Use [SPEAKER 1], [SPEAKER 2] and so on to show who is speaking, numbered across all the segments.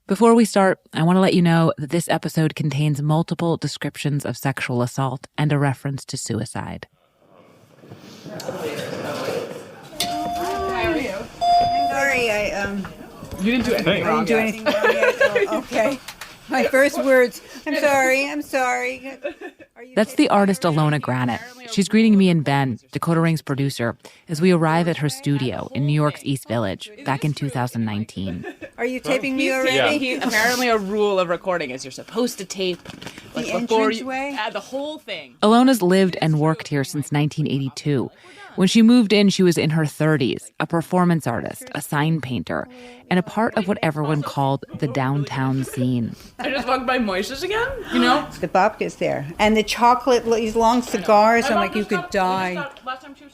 [SPEAKER 1] Before we start, I want to let you know that this episode contains multiple descriptions of sexual assault and a reference to suicide.
[SPEAKER 2] Sorry,
[SPEAKER 3] You didn't do anything wrong.
[SPEAKER 2] I didn't do anything wrong yet. Oh, okay. My first words. I'm sorry.
[SPEAKER 1] That's the artist Ilona Granet. She's greeting me and Ben, Decoder Ring's producer, as we arrive at her studio in New York's East Village back in 2019.
[SPEAKER 2] Are you taping me already?
[SPEAKER 3] Yeah. Apparently a rule of recording is you're supposed to tape
[SPEAKER 2] the entranceway?
[SPEAKER 3] The whole thing.
[SPEAKER 1] Ilona's lived and worked here since 1982. When she moved in, she was in her 30s, a performance artist, a sign painter, and a part of what everyone called the downtown scene.
[SPEAKER 3] I just walked by Moishes again, you know?
[SPEAKER 2] The babka's there. And the chocolate, these long cigars, I'm like, you could die.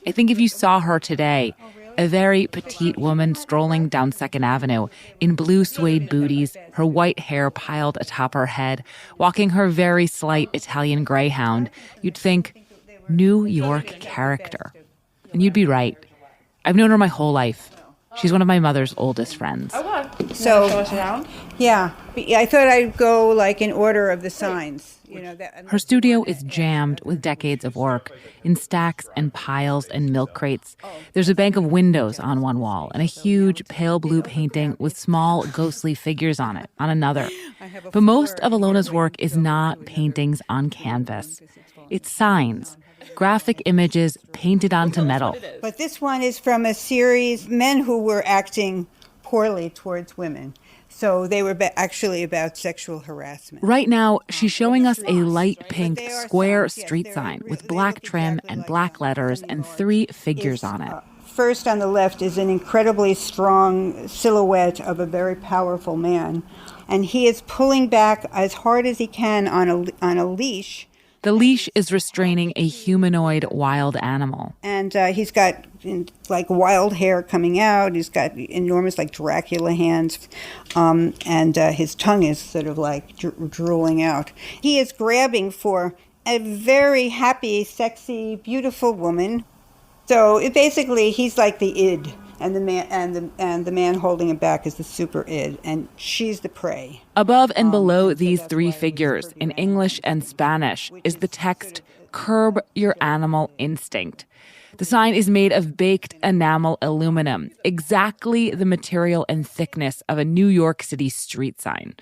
[SPEAKER 1] I think if you saw her today, a very petite woman strolling down 2nd Avenue in blue suede booties, her white hair piled atop her head, walking her very slight Italian greyhound, you'd think, New York character. And you'd be right. I've known her my whole life. She's one of my mother's oldest friends.
[SPEAKER 3] Oh, what?
[SPEAKER 2] So,
[SPEAKER 3] show us around?
[SPEAKER 2] Yeah. I thought I'd go like in order of the signs. You know,
[SPEAKER 1] Her studio is jammed with decades of work, in stacks and piles and milk crates. There's a bank of windows on one wall and a huge pale blue painting with small ghostly figures on it on another. But most of Ilona's work is not paintings on canvas. It's signs. Graphic images painted onto metal.
[SPEAKER 2] But this one is from a series, men who were acting poorly towards women. So they were actually about sexual harassment.
[SPEAKER 1] Right now, she's showing us a light pink square street sign with black trim and black letters and 3 figures on it.
[SPEAKER 2] First on the left is an incredibly strong silhouette of a very powerful man. And he is pulling back as hard as he can on a leash.
[SPEAKER 1] The leash is restraining a humanoid wild animal.
[SPEAKER 2] And he's got like wild hair coming out. He's got enormous like Dracula hands. And his tongue is sort of like drooling out. He is grabbing for a very happy, sexy, beautiful woman. So basically he's like the id. And the man holding it back is the super id, and she's the prey.
[SPEAKER 1] Above and below these 3 figures, in English and Spanish, is the text, "Curb your animal instinct." The sign is made of baked enamel aluminum, exactly the material and thickness of a New York City street sign.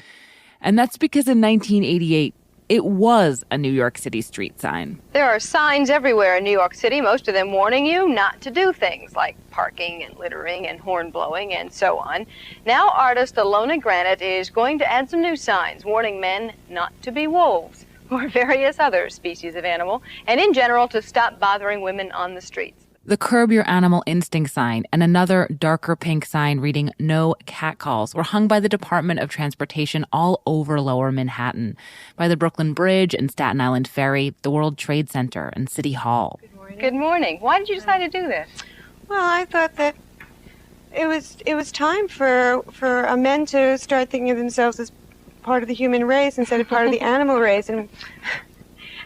[SPEAKER 1] And that's because in 1988, it was a New York City street sign.
[SPEAKER 4] There are signs everywhere in New York City, most of them warning you not to do things like parking and littering and horn blowing and so on. Now artist Ilona Granet is going to add some new signs warning men not to be wolves or various other species of animal, and in general to stop bothering women on the streets.
[SPEAKER 1] The Curb Your Animal Instinct sign and another darker pink sign reading No Catcalls were hung by the Department of Transportation all over Lower Manhattan, by the Brooklyn Bridge and Staten Island Ferry, the World Trade Center, and City Hall.
[SPEAKER 4] Good morning. Why did you decide to do this?
[SPEAKER 5] Well, I thought that it was time for men to start thinking of themselves as part of the human race instead of part of the animal race,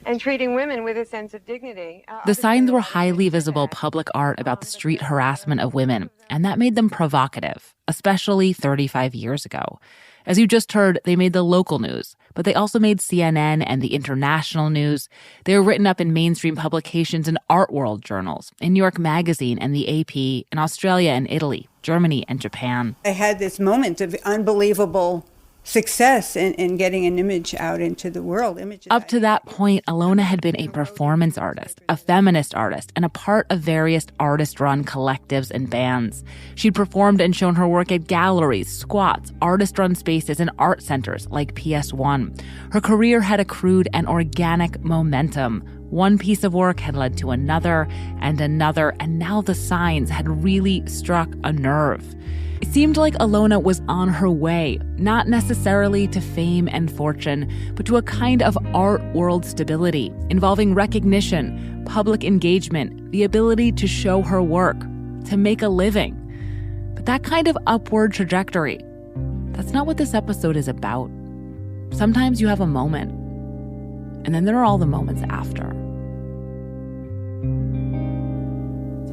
[SPEAKER 5] and treating women with a sense of dignity.
[SPEAKER 1] The signs were highly visible public art about the street harassment of women, and that made them provocative, especially 35 years ago. As you just heard, they made the local news, but they also made CNN and the international news. They were written up in mainstream publications and art world journals, in New York Magazine and the AP, in Australia and Italy, Germany and Japan.
[SPEAKER 2] I had this moment of unbelievable success in getting an image out into the world.
[SPEAKER 1] Up to that point, Ilona had been a performance artist, a feminist artist, and a part of various artist-run collectives and bands. She'd performed and shown her work at galleries, squats, artist-run spaces, and art centers like PS1. Her career had accrued an organic momentum. One piece of work had led to another, and now the signs had really struck a nerve. It seemed like Ilona was on her way, not necessarily to fame and fortune, but to a kind of art world stability, involving recognition, public engagement, the ability to show her work, to make a living. But that kind of upward trajectory, that's not what this episode is about. Sometimes you have a moment, and then there are all the moments after.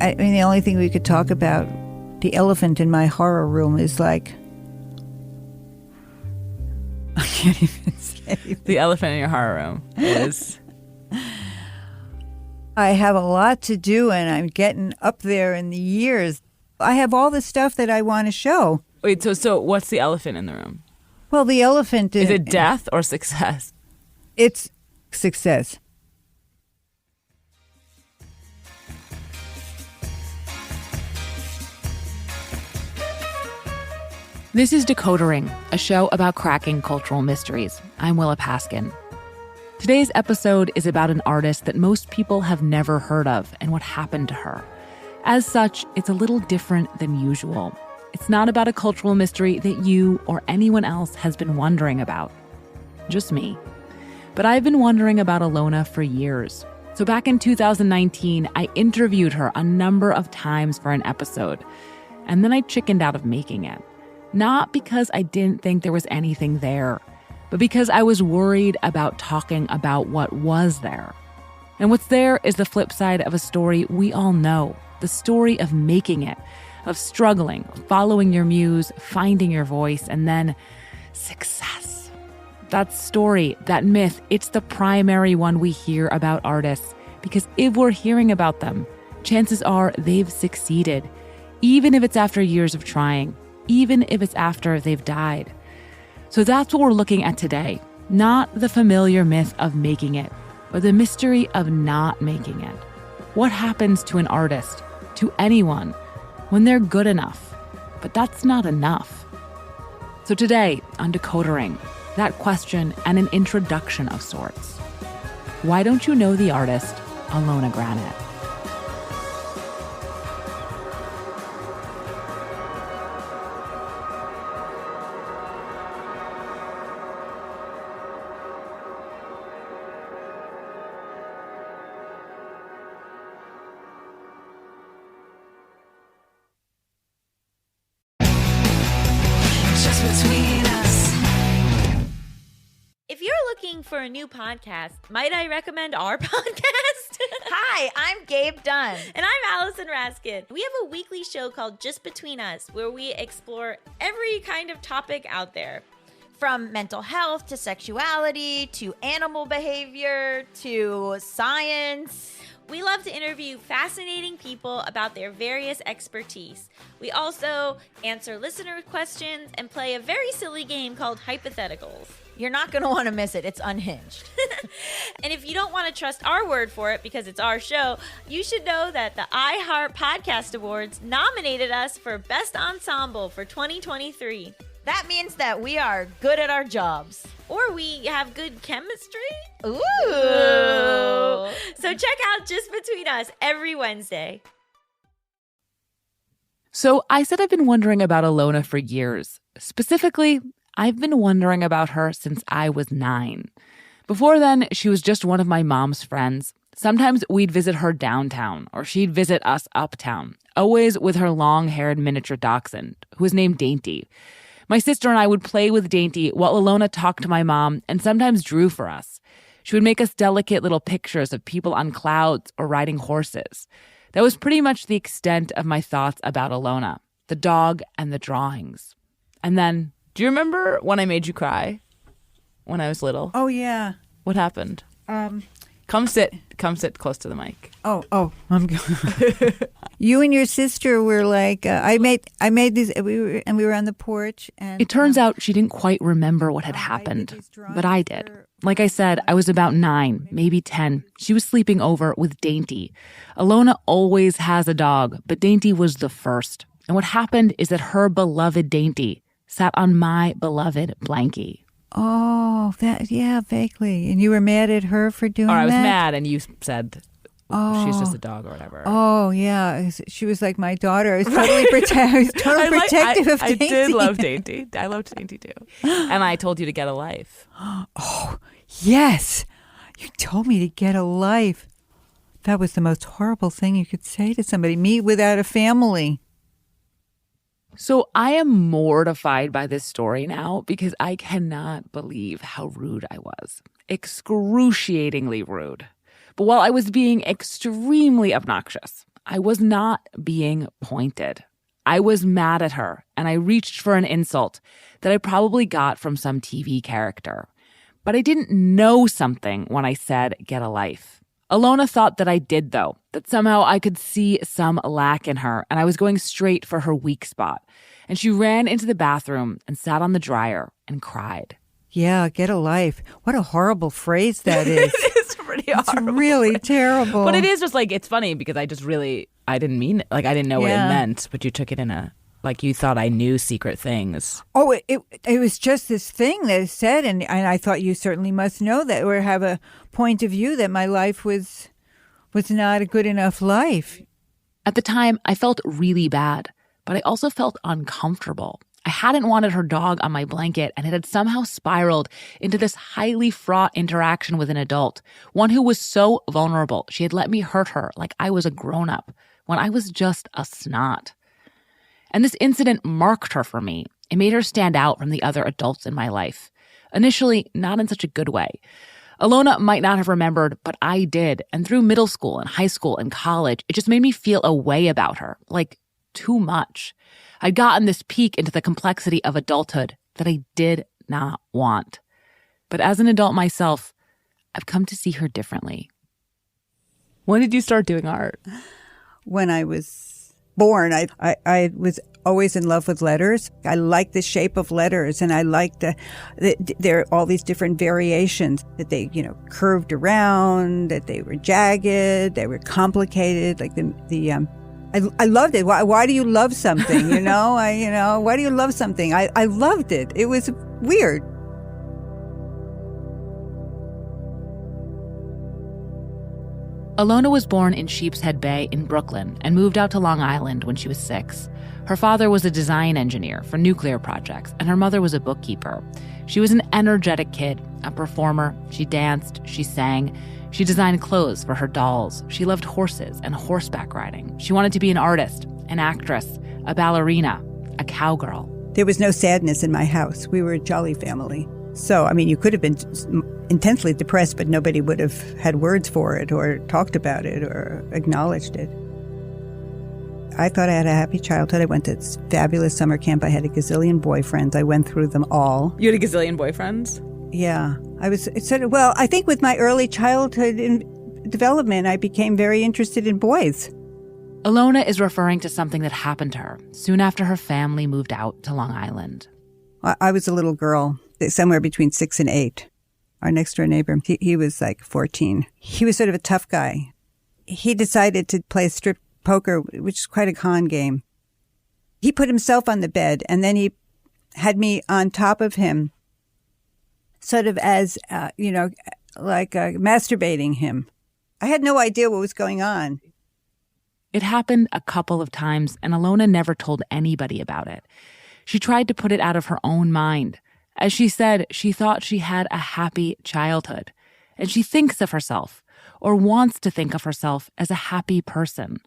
[SPEAKER 2] I mean, the only thing we could talk about, the elephant in my horror room, is like
[SPEAKER 6] can't even say.
[SPEAKER 1] The elephant in your horror room is...
[SPEAKER 6] I have a lot to do, and I'm getting up there in the years. I have all the stuff that I want to show.
[SPEAKER 1] Wait, so what's the elephant in the room?
[SPEAKER 6] Well, the elephant
[SPEAKER 1] Is it death or success?
[SPEAKER 6] It's success.
[SPEAKER 1] This is Decodering, a show about cracking cultural mysteries. I'm Willa Paskin. Today's episode is about an artist that most people have never heard of and what happened to her. As such, it's a little different than usual. It's not about a cultural mystery that you or anyone else has been wondering about. Just me. But I've been wondering about Ilona for years. So back in 2019, I interviewed her a number of times for an episode. And then I chickened out of making it. Not because I didn't think there was anything there, but because I was worried about talking about what was there. And what's there is the flip side of a story we all know, the story of making it, of struggling, following your muse, finding your voice, and then success. That story, that myth, it's the primary one we hear about artists, because if we're hearing about them, chances are they've succeeded, even if it's after years of trying, even if it's after they've died. So that's what we're looking at today. Not the familiar myth of making it, but the mystery of not making it. What happens to an artist, to anyone, when they're good enough, but that's not enough? So today, on Decodering, that question and an introduction of sorts. Why don't you know the artist, Ilona Granet?
[SPEAKER 7] If you're looking for a new podcast, might I recommend our podcast?
[SPEAKER 8] Hi, I'm Gabe Dunn.
[SPEAKER 7] And I'm Allison Raskin. We have a weekly show called Just Between Us, where we explore every kind of topic out there.
[SPEAKER 8] From mental health to sexuality to animal behavior to science.
[SPEAKER 7] We love to interview fascinating people about their various expertise. We also answer listener questions and play a very silly game called Hypotheticals.
[SPEAKER 8] You're not going to want to miss it. It's unhinged.
[SPEAKER 7] And if you don't want to trust our word for it because it's our show, you should know that the iHeart Podcast Awards nominated us for Best Ensemble for 2023.
[SPEAKER 8] That means that we are good at our jobs.
[SPEAKER 7] Or we have good chemistry.
[SPEAKER 8] Ooh.
[SPEAKER 7] So check out Just Between Us every Wednesday.
[SPEAKER 1] So I said I've been wondering about Ilona for years. Specifically, I've been wondering about her since I was 9. Before then, she was just one of my mom's friends. Sometimes we'd visit her downtown, or she'd visit us uptown, always with her long-haired miniature dachshund, who was named Dainty. My sister and I would play with Dainty while Ilona talked to my mom and sometimes drew for us. She would make us delicate little pictures of people on clouds or riding horses. That was pretty much the extent of my thoughts about Ilona, the dog and the drawings. And then, do you remember when I made you cry when I was little?
[SPEAKER 6] Oh, yeah.
[SPEAKER 1] What happened? Come sit close to the mic.
[SPEAKER 6] Oh, I'm going. You and your sister were like, I made these, we were on the porch. And
[SPEAKER 1] it turns out she didn't quite remember what had happened, but I did. Like I said, I was about 9, maybe 10. She was sleeping over with Dainty. Ilona always has a dog, but Dainty was the first. And what happened is that her beloved Dainty sat on my beloved Blanky.
[SPEAKER 6] Oh, yeah, vaguely. And you were mad at her for doing that?
[SPEAKER 1] Or I was mad and you said, she's just a dog or whatever.
[SPEAKER 6] Oh, yeah. She was like my daughter. I was totally, protective of Dainty.
[SPEAKER 1] I did love Dainty. I loved Dainty too. And I told you to get a life.
[SPEAKER 6] Oh, yes. You told me to get a life. That was the most horrible thing you could say to somebody. Me without a family.
[SPEAKER 1] So I am mortified by this story now because I cannot believe how rude I was. Excruciatingly rude. But while I was being extremely obnoxious, I was not being pointed. I was mad at her, and I reached for an insult that I probably got from some TV character. But I didn't know something when I said, get a life. Ilona thought that I did, though, that somehow I could see some lack in her, and I was going straight for her weak spot. And she ran into the bathroom and sat on the dryer and cried.
[SPEAKER 6] Yeah, get a life. What a horrible phrase that is.
[SPEAKER 1] It's pretty horrible.
[SPEAKER 6] It's really terrible.
[SPEAKER 1] But it is just like, it's funny because I didn't mean it. Like, I didn't know what it meant, but you took it in a, like, you thought I knew secret things.
[SPEAKER 6] Oh, it was just this thing that is said, and I thought you certainly must know that or have a point of view that my life was not a good enough life.
[SPEAKER 1] At the time, I felt really bad, but I also felt uncomfortable. I hadn't wanted her dog on my blanket, and it had somehow spiraled into this highly fraught interaction with an adult, one who was so vulnerable. She had let me hurt her like I was a grown-up when I was just a snot. And this incident marked her for me. It made her stand out from the other adults in my life. Initially, not in such a good way. Ilona might not have remembered, but I did. And through middle school and high school and college, it just made me feel a way about her, like too much. I'd gotten this peek into the complexity of adulthood that I did not want. But as an adult myself, I've come to see her differently. When did you start doing art?
[SPEAKER 6] When I was born, I was always in love with letters. I liked the shape of letters, and I liked there are all these different variations that they, curved around, that they were jagged, they were complicated, like I loved it. Why do you love something? Why do you love something? I loved it. It was weird.
[SPEAKER 1] Ilona was born in Sheepshead Bay in Brooklyn and moved out to Long Island when she was 6. Her father was a design engineer for nuclear projects, and her mother was a bookkeeper. She was an energetic kid, a performer. She danced, she sang. She designed clothes for her dolls. She loved horses and horseback riding. She wanted to be an artist, an actress, a ballerina, a cowgirl.
[SPEAKER 6] There was no sadness in my house. We were a jolly family. So, you could have been intensely depressed, but nobody would have had words for it or talked about it or acknowledged it. I thought I had a happy childhood. I went to this fabulous summer camp. I had a gazillion boyfriends. I went through them all.
[SPEAKER 3] You had a gazillion boyfriends?
[SPEAKER 6] Yeah. I think with my early childhood development, I became very interested in boys.
[SPEAKER 1] Ilona is referring to something that happened to her soon after her family moved out to Long Island.
[SPEAKER 6] I was a little girl, somewhere between 6 and 8. Our next door neighbor, he was like 14. He was sort of a tough guy. He decided to play strip poker, which is quite a con game. He put himself on the bed, and then he had me on top of him, sort of as, masturbating him. I had no idea what was going on.
[SPEAKER 1] It happened a couple of times, and Ilona never told anybody about it. She tried to put it out of her own mind. As she said, she thought she had a happy childhood, and she thinks of herself, or wants to think of herself, as a happy person.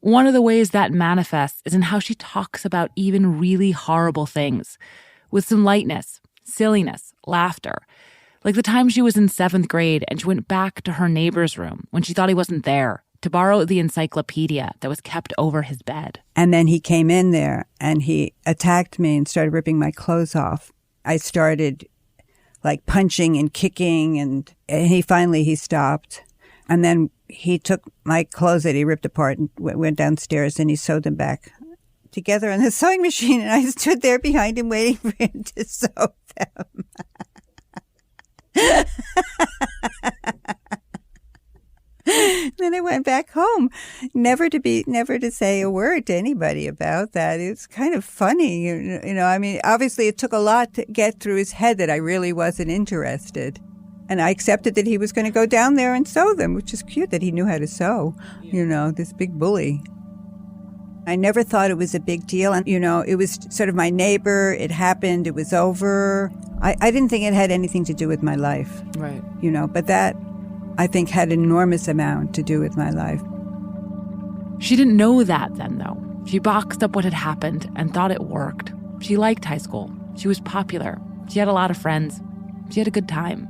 [SPEAKER 1] One of the ways that manifests is in how she talks about even really horrible things, with some lightness, silliness, laughter. Like the time she was in 7th grade and she went back to her neighbor's room when she thought he wasn't there to borrow the encyclopedia that was kept over his bed.
[SPEAKER 6] And then he came in there and he attacked me and started ripping my clothes off. I started punching and kicking, and he finally stopped. And then he took my clothes that he ripped apart and went downstairs, and he sewed them back together on the sewing machine. And I stood there behind him waiting for him to sew them. Then I went back home, never to say a word to anybody about that. It's kind of funny, obviously it took a lot to get through his head that I really wasn't interested. And I accepted that he was going to go down there and sew them, which is cute that he knew how to sew, this big bully. I never thought it was a big deal. And, it was sort of my neighbor. It happened. It was over. I didn't think it had anything to do with my life.
[SPEAKER 1] Right.
[SPEAKER 6] But that, I think, had an enormous amount to do with my life.
[SPEAKER 1] She didn't know that then, though. She boxed up what had happened and thought it worked. She liked high school. She was popular. She had a lot of friends. She had a good time.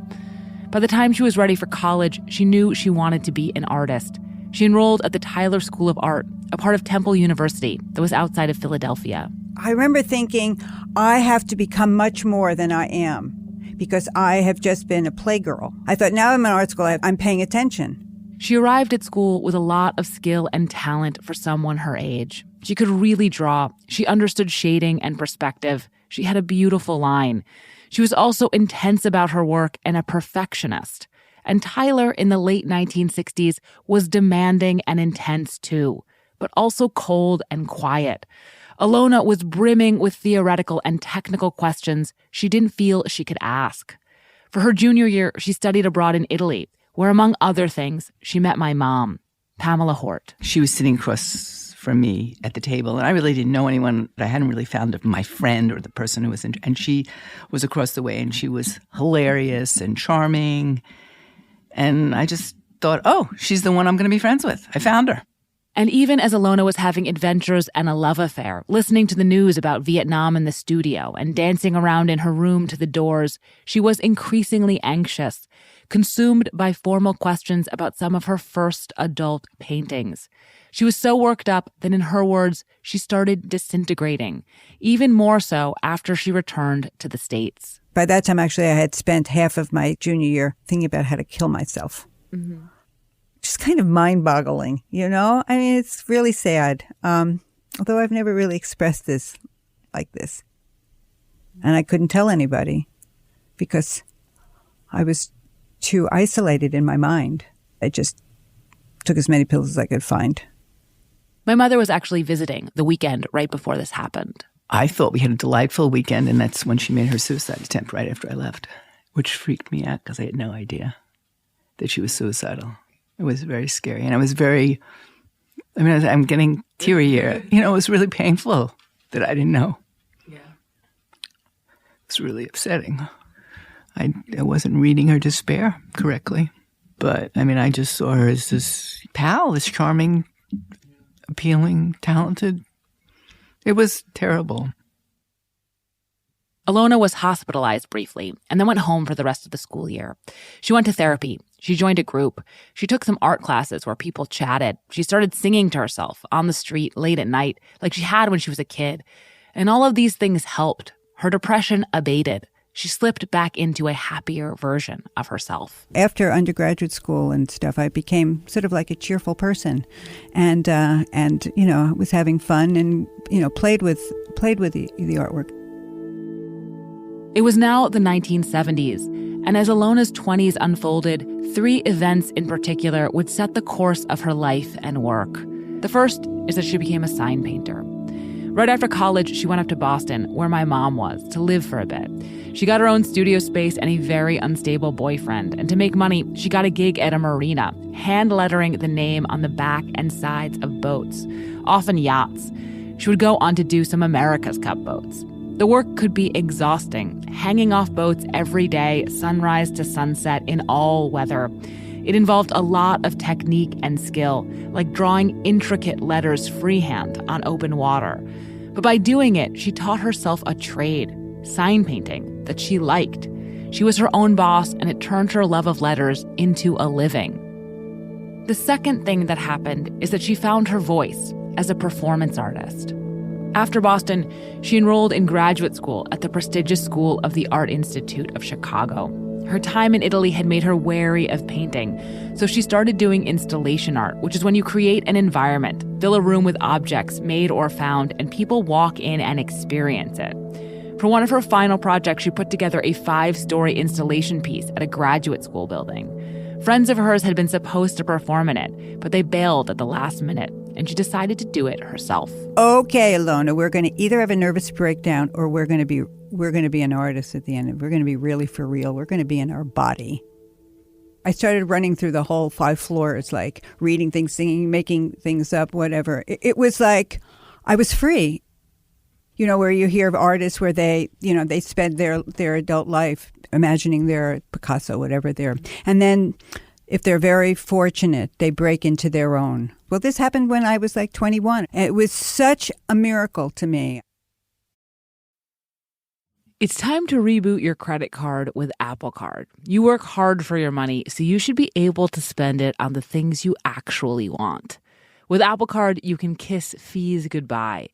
[SPEAKER 1] By the time she was ready for college, she knew she wanted to be an artist. She enrolled at the Tyler School of Art, a part of Temple University that was outside of Philadelphia.
[SPEAKER 6] I remember thinking, I have to become much more than I am because I have just been a playgirl. I thought, now I'm in art school, I'm paying attention.
[SPEAKER 1] She arrived at school with a lot of skill and talent for someone her age. She could really draw. She understood shading and perspective. She had a beautiful line. She was also intense about her work and a perfectionist. And Tyler, in the late 1960s, was demanding and intense too, but also cold and quiet. Ilona was brimming with theoretical and technical questions she didn't feel she could ask. For her junior year, she studied abroad in Italy, where, among other things, she met my mom, Pamela Hort.
[SPEAKER 9] She was sitting across from me at the table, and I really didn't know anyone. I hadn't really found my friend or the person who was in, and she was across the way, and she was hilarious and charming. And I just thought, oh, she's the one I'm going to be friends with. I found her.
[SPEAKER 1] And even as Ilona was having adventures and a love affair, listening to the news about Vietnam in the studio and dancing around in her room to the Doors, she was increasingly anxious, consumed by formal questions about some of her first adult paintings. She was so worked up that, in her words, she started disintegrating, even more so after she returned to the States.
[SPEAKER 6] By that time, actually, I had spent half of my junior year thinking about how to kill myself. Mm-hmm. Just kind of mind-boggling, you know? I mean, it's really sad. Although I've never really expressed this like this. And I couldn't tell anybody because I was too isolated in my mind. I just took as many pills as I could find.
[SPEAKER 1] My mother was actually visiting the weekend right before this happened.
[SPEAKER 9] I thought we had a delightful weekend, and that's when she made her suicide attempt right after I left, which freaked me out because I had no idea that she was suicidal. It was very scary, and I was very, I'm getting teary here. You know, it was really painful that I didn't know. Yeah. It was really upsetting. I wasn't reading her despair correctly. But, I just saw her as this pal, this charming, appealing, talented. It was terrible.
[SPEAKER 1] Ilona was hospitalized briefly and then went home for the rest of the school year. She went to therapy. She joined a group. She took some art classes where people chatted. She started singing to herself on the street late at night like she had when she was a kid. And all of these things helped. Her depression abated. She slipped back into a happier version of herself.
[SPEAKER 6] After undergraduate school and stuff, I became sort of like a cheerful person, and was having fun and played with the artwork.
[SPEAKER 1] It was now the 1970s, and as Ilona's 20s unfolded, 3 events in particular would set the course of her life and work. The first is that she became a sign painter. Right after college, she went up to Boston, where my mom was, to live for a bit. She got her own studio space and a very unstable boyfriend, and to make money, she got a gig at a marina, hand-lettering the name on the back and sides of boats, often yachts. She would go on to do some America's Cup boats. The work could be exhausting, hanging off boats every day, sunrise to sunset in all weather. It involved a lot of technique and skill, like drawing intricate letters freehand on open water. But by doing it, she taught herself a trade, sign painting, that she liked. She was her own boss, and it turned her love of letters into a living. The second thing that happened is that she found her voice as a performance artist. After Boston, she enrolled in graduate school at the prestigious School of the Art Institute of Chicago. Her time in Italy had made her wary of painting, so she started doing installation art, which is when you create an environment, fill a room with objects made or found, and people walk in and experience it. For one of her final projects, she put together a 5-story installation piece at a graduate school building. Friends of hers had been supposed to perform in it, but they bailed at the last minute, and she decided to do it herself.
[SPEAKER 6] Okay, Ilona, we're going to either have a nervous breakdown or we're going to be an artist at the end. We're going to be really for real. We're going to be in our body. I started running through the whole 5 floors, like reading things, singing, making things up, whatever. It was like I was free. You know, where you hear of artists where they spend their adult life imagining they're Picasso, whatever they're. And then if they're very fortunate, they break into their own. Well, this happened when I was like 21. It was such a miracle to me.
[SPEAKER 1] It's time to reboot your credit card with Apple Card. You work hard for your money, so you should be able to spend it on the things you actually want. With Apple Card, you can kiss fees goodbye.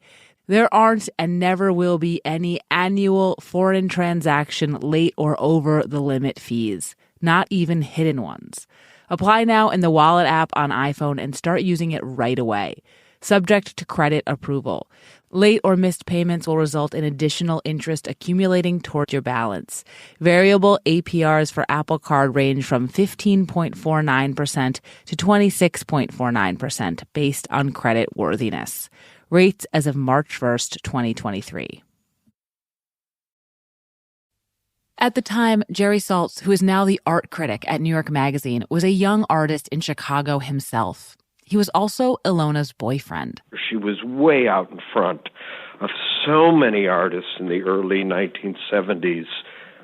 [SPEAKER 1] There aren't and never will be any annual foreign transaction late or over the limit fees, not even hidden ones. Apply now in the Wallet app on iPhone and start using it right away. Subject to credit approval. Late or missed payments will result in additional interest accumulating toward your balance. Variable APRs for Apple Card range from 15.49% to 26.49% based on credit worthiness. Rates as of March 1st, 2023. At the time, Jerry Saltz, who is now the art critic at New York Magazine, was a young artist in Chicago himself. He was also Ilona's boyfriend.
[SPEAKER 10] She was way out in front of so many artists in the early 1970s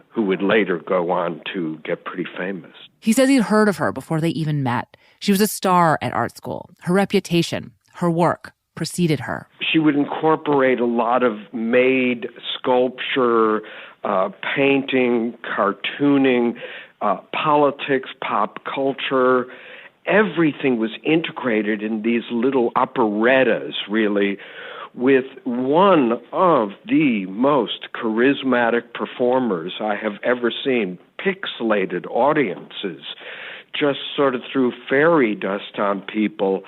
[SPEAKER 10] who would later go on to get pretty famous.
[SPEAKER 1] He says he'd heard of her before they even met. She was a star at art school. Her reputation, her work, preceded her.
[SPEAKER 10] She would incorporate a lot of made sculpture, painting, cartooning, politics, pop culture. Everything was integrated in these little operettas, really, with one of the most charismatic performers I have ever seen. Pixelated audiences just sort of threw fairy dust on people,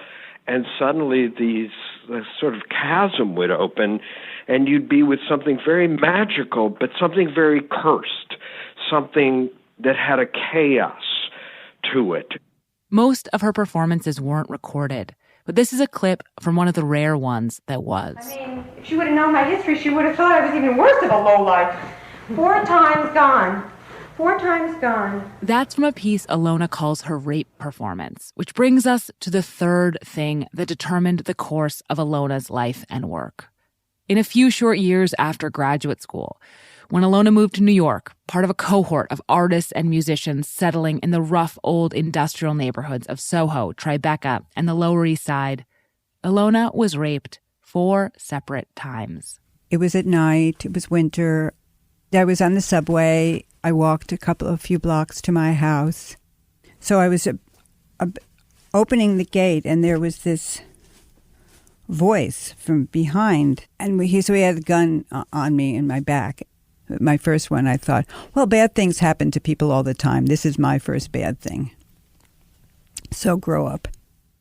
[SPEAKER 10] and suddenly this sort of chasm would open, and you'd be with something very magical, but something very cursed, something that had a chaos to it.
[SPEAKER 1] Most of her performances weren't recorded, but this is a clip from one of the rare ones that was.
[SPEAKER 11] I mean, if she would have known my history, she would have thought I was even worse of a lowlife. 4 times gone. 4 times gone.
[SPEAKER 1] That's from a piece Ilona calls her rape performance, which brings us to the third thing that determined the course of Ilona's life and work. In a few short years after graduate school, when Ilona moved to New York, part of a cohort of artists and musicians settling in the rough old industrial neighborhoods of Soho, Tribeca, and the Lower East Side, Ilona was raped 4 separate times.
[SPEAKER 6] It was at night. It was winter. I was on the subway. I walked a few blocks to my house. So I was opening the gate, and there was this voice from behind. And so he had a gun on me in my back. My first one, I thought, well, bad things happen to people all the time. This is my first bad thing. So grow up.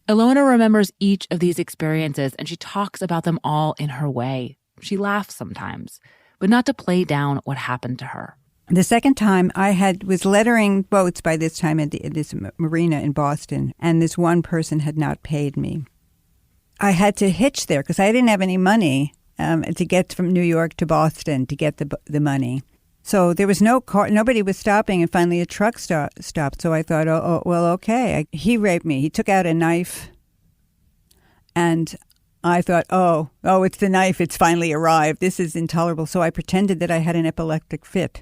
[SPEAKER 1] Ilona remembers each of these experiences, and she talks about them all in her way. She laughs sometimes, but not to play down what happened to her.
[SPEAKER 6] The second time, was lettering boats by this time at this marina in Boston, and this one person had not paid me. I had to hitch there because I didn't have any money to get from New York to Boston to get the money. So there was no car, nobody was stopping, and finally a truck stopped. So I thought, oh well, okay. He raped me. He took out a knife, and I thought, oh, it's the knife. It's finally arrived. This is intolerable. So I pretended that I had an epileptic fit,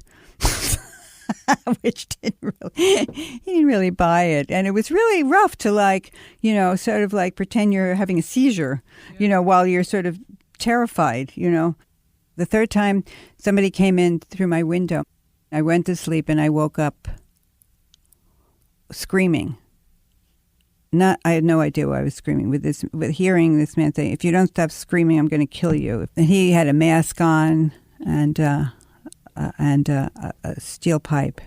[SPEAKER 6] which he didn't really buy it. And it was really rough to sort of pretend you're having a seizure, while you're sort of terrified, The third time, somebody came in through my window. I went to sleep and I woke up screaming. I had no idea why I was screaming. With hearing this man say, "If you don't stop screaming, I'm going to kill you." And he had a mask on and a steel pipe.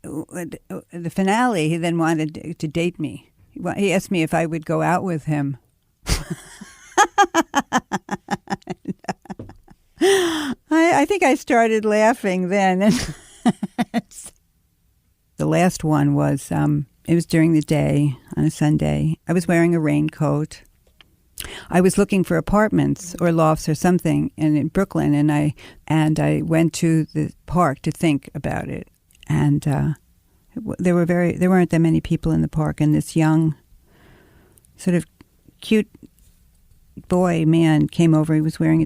[SPEAKER 6] The finale, he then wanted to date me. He asked me if I would go out with him. I think I started laughing then. The last one was, it was during the day on a Sunday. I was wearing a raincoat. I was looking for apartments or lofts or something in Brooklyn, and I went to the park to think about it. And there weren't that many people in the park, and this young, sort of cute man came over. He was carrying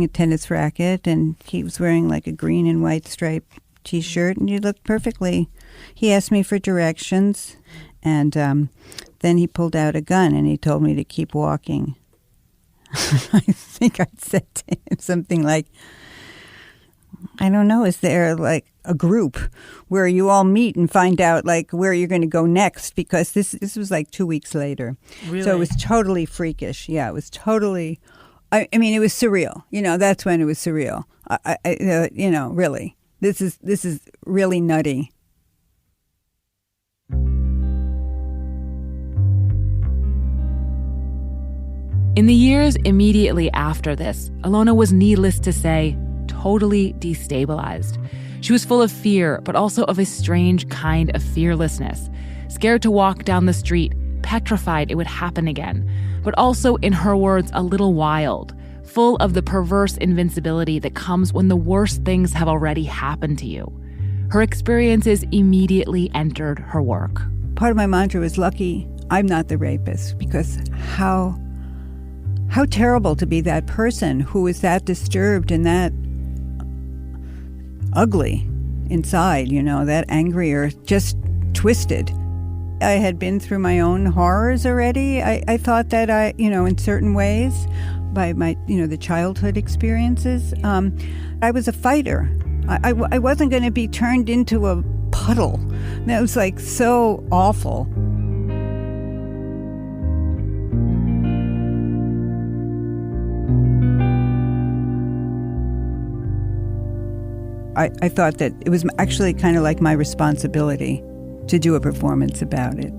[SPEAKER 6] a tennis racket, and he was wearing like a green and white striped T-shirt, and he looked perfectly. He asked me for directions, and then he pulled out a gun and he told me to keep walking. I think I said to him something like, I don't know, is there like a group where you all meet and find out like where you're going to go next? Because this was like 2 weeks later.
[SPEAKER 3] Really?
[SPEAKER 6] So it was totally freakish. Yeah, it was totally, I mean, it was surreal. That's when it was surreal. Really. This is really nutty.
[SPEAKER 1] In the years immediately after this, Ilona was, needless to say, totally destabilized. She was full of fear, but also of a strange kind of fearlessness. Scared to walk down the street, petrified it would happen again, but also, in her words, a little wild, full of the perverse invincibility that comes when the worst things have already happened to you. Her experiences immediately entered her work.
[SPEAKER 6] Part of my mantra was, lucky I'm not the rapist, because how terrible to be that person who is that disturbed and that ugly inside, that angry or just twisted. I had been through my own horrors already. I thought that in certain ways, by my, the childhood experiences, I was a fighter. I wasn't going to be turned into a puddle. That was like so awful. I thought that it was actually kind of like my responsibility to do a performance about it.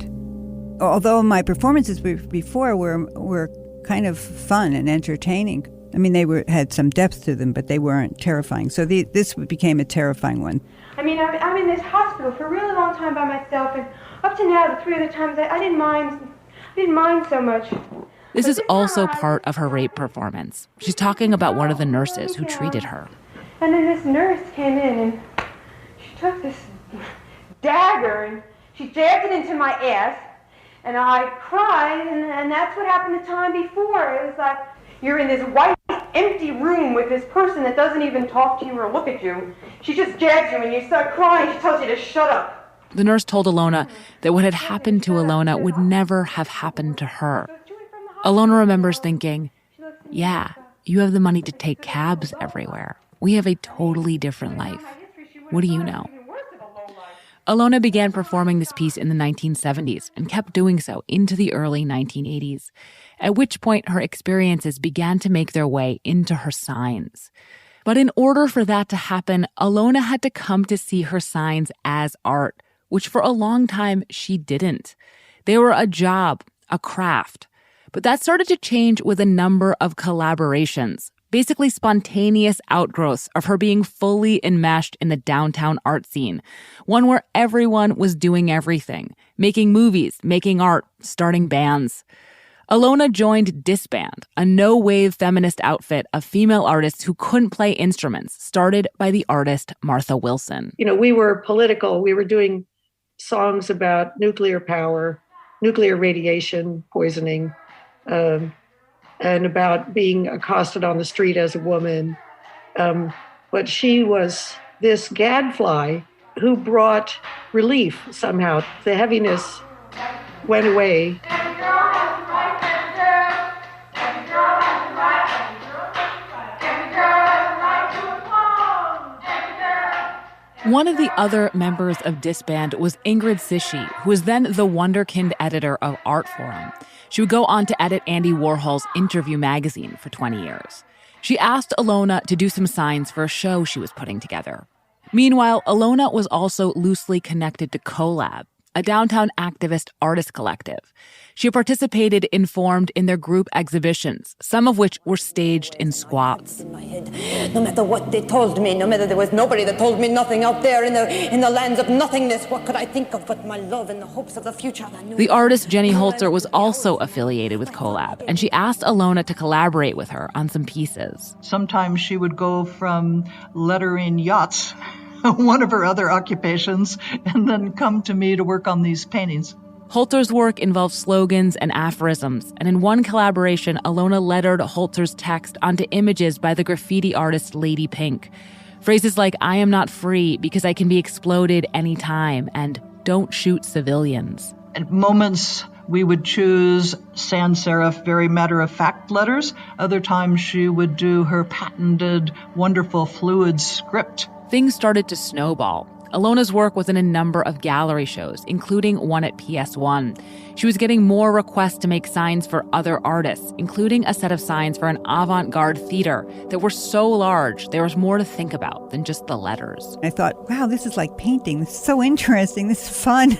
[SPEAKER 6] Although my performances before were kind of fun and entertaining. I mean, they had some depth to them, but they weren't terrifying. So this became a terrifying one.
[SPEAKER 11] I mean, I'm in this hospital for a really long time by myself, and up to now, the 3 other times, I didn't mind so much.
[SPEAKER 1] This is also part of her rape performance. She's talking about one of the nurses who treated her.
[SPEAKER 11] And then this nurse came in, and she took this dagger, and she jabbed it into my ass, and I cried, and that's what happened the time before. It was like, you're in this white, empty room with this person that doesn't even talk to you or look at you. She just jabs you, and you start crying. She tells you to shut up.
[SPEAKER 1] The nurse told Ilona that what had happened to Ilona would never have happened to her. Ilona remembers thinking, yeah, you have the money to take cabs everywhere. We have a totally different life. What do you know? Ilona began performing this piece in the 1970s and kept doing so into the early 1980s, at which point her experiences began to make their way into her signs. But in order for that to happen, Ilona had to come to see her signs as art, which for a long time she didn't. They were a job, a craft. But that started to change with a number of collaborations, basically spontaneous outgrowths of her being fully enmeshed in the downtown art scene, one where everyone was doing everything, making movies, making art, starting bands. Ilona joined Disband, a no-wave feminist outfit of female artists who couldn't play instruments, started by the artist Martha Wilson.
[SPEAKER 12] We were political. We were doing songs about nuclear power, nuclear radiation poisoning, and about being accosted on the street as a woman. But she was this gadfly who brought relief somehow. The heaviness went away.
[SPEAKER 1] One of the other members of Disband was Ingrid Sishi, who was then the wunderkind editor of Art Forum. She would go on to edit Andy Warhol's Interview magazine for 20 years. She asked Ilona to do some signs for a show she was putting together. Meanwhile, Ilona was also loosely connected to Collab, a downtown activist artist collective. She participated and formed in their group exhibitions, some of which were staged in squats.
[SPEAKER 13] In my head, no matter what they told me, no matter there was nobody that told me nothing out there in the lands of nothingness, what could I think of but my love and the hopes of the future?
[SPEAKER 1] The artist Jenny Holzer was also affiliated with Collab, and she asked Ilona to collaborate with her on some pieces.
[SPEAKER 14] Sometimes she would go from lettering yachts, one of her other occupations, and then come to me to work on these paintings.
[SPEAKER 1] Holzer's work involved slogans and aphorisms, and in one collaboration, Ilona lettered Holzer's text onto images by the graffiti artist Lady Pink. Phrases like, "I am not free because I can be exploded anytime," and "don't shoot civilians."
[SPEAKER 14] At moments we would choose sans serif, very matter-of-fact letters. Other times she would do her patented, wonderful fluid script.
[SPEAKER 1] Things started to snowball. Ilona's work was in a number of gallery shows, including one at PS1. She was getting more requests to make signs for other artists, including a set of signs for an avant-garde theater that were so large there was more to think about than just the letters.
[SPEAKER 6] I thought, wow, this is like painting. This is so interesting. This is fun.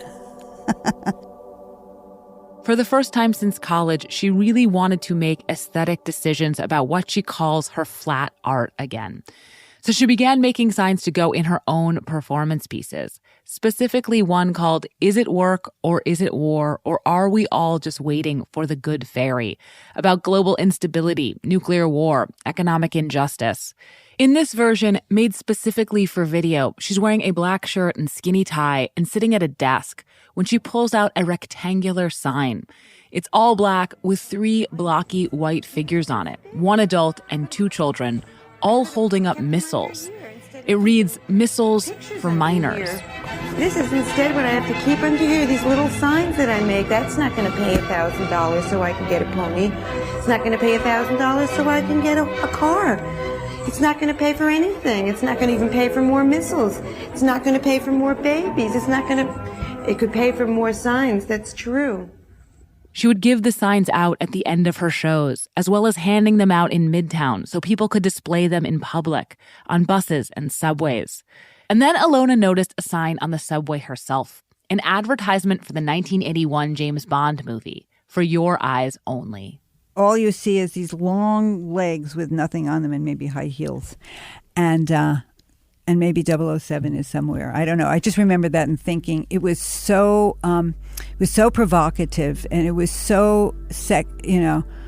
[SPEAKER 1] For the first time since college, she really wanted to make aesthetic decisions about what she calls her flat art again. So she began making signs to go in her own performance pieces, specifically one called Is It Work or Is It War, or Are We All Just Waiting for the Good Fairy, about global instability, nuclear war, economic injustice. In this version, made specifically for video, she's wearing a black shirt and skinny tie and sitting at a desk when she pulls out a rectangular sign. It's all black with 3 blocky white figures on it, 1 adult and 2 children, all holding up missiles. It reads, Missiles for Minors.
[SPEAKER 5] This is instead what I have to keep under here, these little signs that I make. That's not going to pay $1,000 so I can get a pony. It's not going to pay $1,000 so I can get a car. It's not going to pay for anything. It's not going to even pay for more missiles. It's not going to pay for more babies. It's not going to... It could pay for more signs. That's true.
[SPEAKER 1] She would give the signs out at the end of her shows, as well as handing them out in Midtown so people could display them in public, on buses and subways. And then Ilona noticed a sign on the subway herself, an advertisement for the 1981 James Bond movie, For Your Eyes Only.
[SPEAKER 6] All you see is these long legs with nothing on them and maybe high heels. And maybe 007 is somewhere. I don't know. I just remember that and thinking it was so provocative, and it was so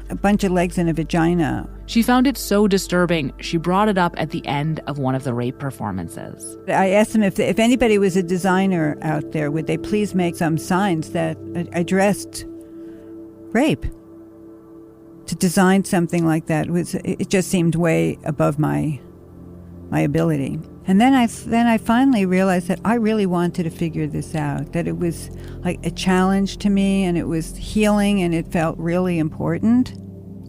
[SPEAKER 6] a bunch of legs and a vagina.
[SPEAKER 1] She found it so disturbing, she brought it up at the end of one of the rape performances.
[SPEAKER 6] I asked them if anybody was a designer out there, would they please make some signs that addressed rape? To design something like that it just seemed way above my ability. And then I finally realized that I really wanted to figure this out, that it was like a challenge to me, and it was healing, and it felt really important.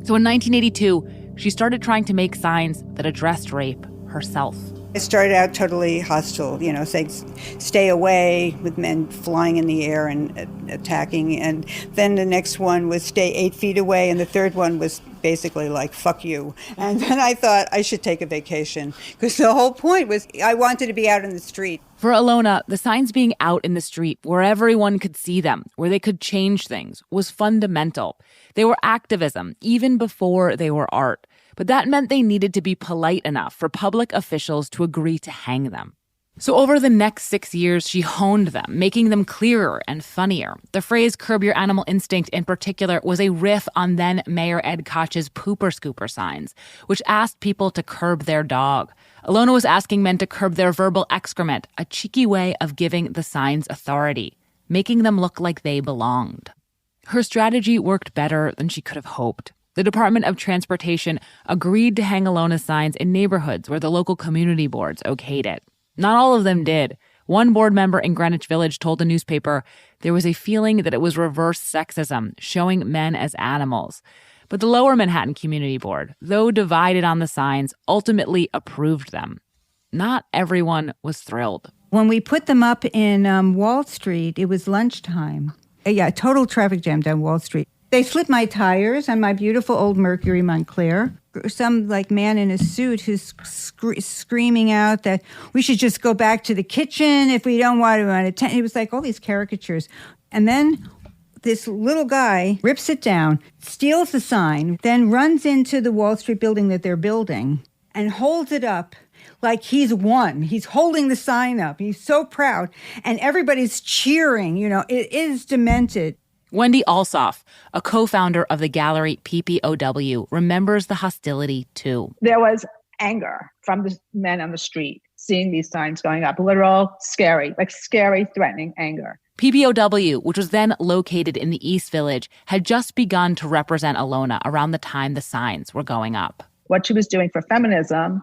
[SPEAKER 1] So in 1982, she started trying to make signs that addressed rape herself.
[SPEAKER 2] I started out totally hostile, saying stay away, with men flying in the air and attacking. And then the next one was stay 8 feet away. And the third one was basically like, fuck you. And then I thought I should take a vacation, because the whole point was I wanted to be out in the street.
[SPEAKER 1] For Ilona, the signs being out in the street where everyone could see them, where they could change things, was fundamental. They were activism, even before they were art. But that meant they needed to be polite enough for public officials to agree to hang them. So over the next 6 years, she honed them, making them clearer and funnier. The phrase curb your animal instinct in particular was a riff on then Mayor Ed Koch's pooper scooper signs, which asked people to curb their dog. Ilona was asking men to curb their verbal excrement, a cheeky way of giving the signs authority, making them look like they belonged. Her strategy worked better than she could have hoped. The Department of Transportation agreed to hang Ilona's signs in neighborhoods where the local community boards okayed it. Not all of them did. One board member in Greenwich Village told the newspaper there was a feeling that it was reverse sexism, showing men as animals. But the Lower Manhattan Community Board, though divided on the signs, ultimately approved them. Not everyone was thrilled.
[SPEAKER 6] When we put them up in Wall Street, it was lunchtime. Total traffic jam down Wall Street. They slipped my tires on my beautiful old Mercury Montclair. Some man in a suit who's screaming out that we should just go back to the kitchen if we don't want to attend. It was like all these caricatures. And then this little guy rips it down, steals the sign, then runs into the Wall Street building that they're building and holds it up like he's won. He's holding the sign up. He's so proud. And everybody's cheering. It is demented.
[SPEAKER 1] Wendy Alsop, a co-founder of the gallery PPOW, remembers the hostility too.
[SPEAKER 15] There was anger from the men on the street seeing these signs going up. Literal scary, threatening anger.
[SPEAKER 1] PPOW, which was then located in the East Village, had just begun to represent Ilona around the time the signs were going up.
[SPEAKER 15] What she was doing for feminism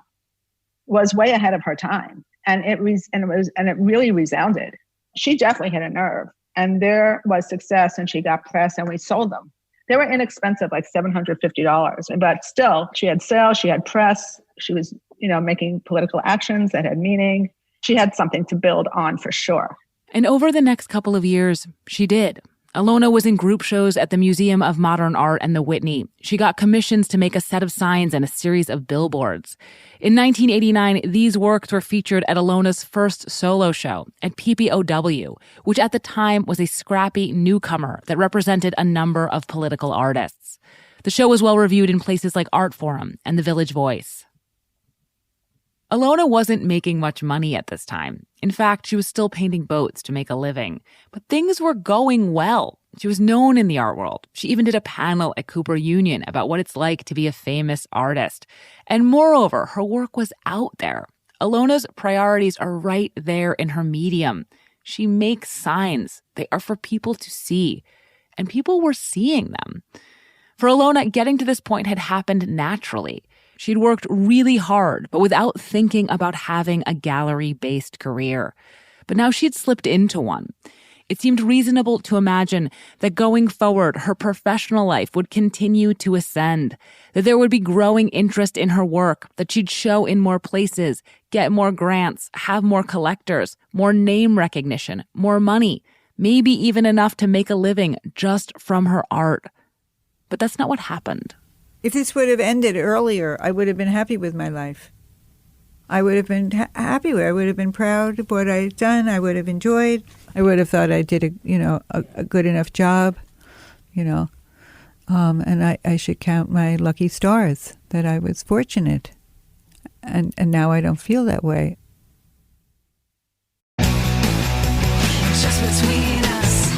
[SPEAKER 15] was way ahead of her time, and it really resounded. She definitely hit a nerve. And there was success, and she got press, and we sold them. They were inexpensive, like $750. But still, she had sales, she had press, she was, making political actions that had meaning. She had something to build on for sure.
[SPEAKER 1] And over the next couple of years, she did. Ilona was in group shows at the Museum of Modern Art and the Whitney. She got commissions to make a set of signs and a series of billboards. In 1989, these works were featured at Ilona's first solo show at PPOW, which at the time was a scrappy newcomer that represented a number of political artists. The show was well reviewed in places like Art Forum and The Village Voice. Ilona wasn't making much money at this time. In fact, she was still painting boats to make a living. But things were going well. She was known in the art world. She even did a panel at Cooper Union about what it's like to be a famous artist. And moreover, her work was out there. Ilona's priorities are right there in her medium. She makes signs. They are for people to see. And people were seeing them. For Ilona, getting to this point had happened naturally. She'd worked really hard, but without thinking about having a gallery-based career. But now she'd slipped into one. It seemed reasonable to imagine that going forward, her professional life would continue to ascend, that there would be growing interest in her work, that she'd show in more places, get more grants, have more collectors, more name recognition, more money, maybe even enough to make a living just from her art. But that's not what happened.
[SPEAKER 6] If this would have ended earlier, I would have been happy with my life. I would have been happy with it. I would have been proud of what I'd done. I would have enjoyed. I would have thought I did a good enough job, and I should count my lucky stars that I was fortunate. And now I don't feel that way.
[SPEAKER 7] Just between us.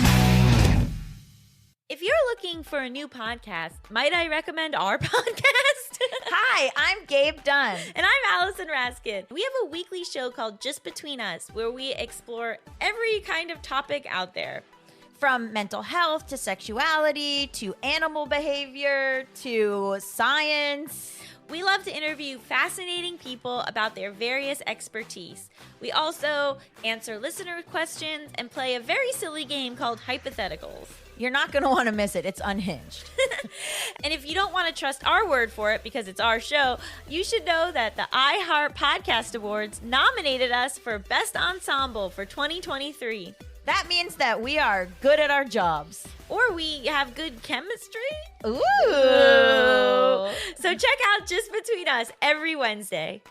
[SPEAKER 7] If you're looking for a new podcast, might I recommend our podcast?
[SPEAKER 8] Hi, I'm Gabe Dunn.
[SPEAKER 7] And I'm Allison Raskin. We have a weekly show called Just Between Us, where we explore every kind of topic out there.
[SPEAKER 8] From mental health to sexuality to animal behavior to science.
[SPEAKER 7] We love to interview fascinating people about their various expertise. We also answer listener questions and play a very silly game called Hypotheticals.
[SPEAKER 8] You're not going to want to miss it. It's unhinged.
[SPEAKER 7] And if you don't want to trust our word for it because it's our show, you should know that the iHeart Podcast Awards nominated us for Best Ensemble for 2023.
[SPEAKER 8] That means that we are good at our jobs.
[SPEAKER 7] Or we have good chemistry.
[SPEAKER 8] Ooh.
[SPEAKER 7] So check out Just Between Us every Wednesday.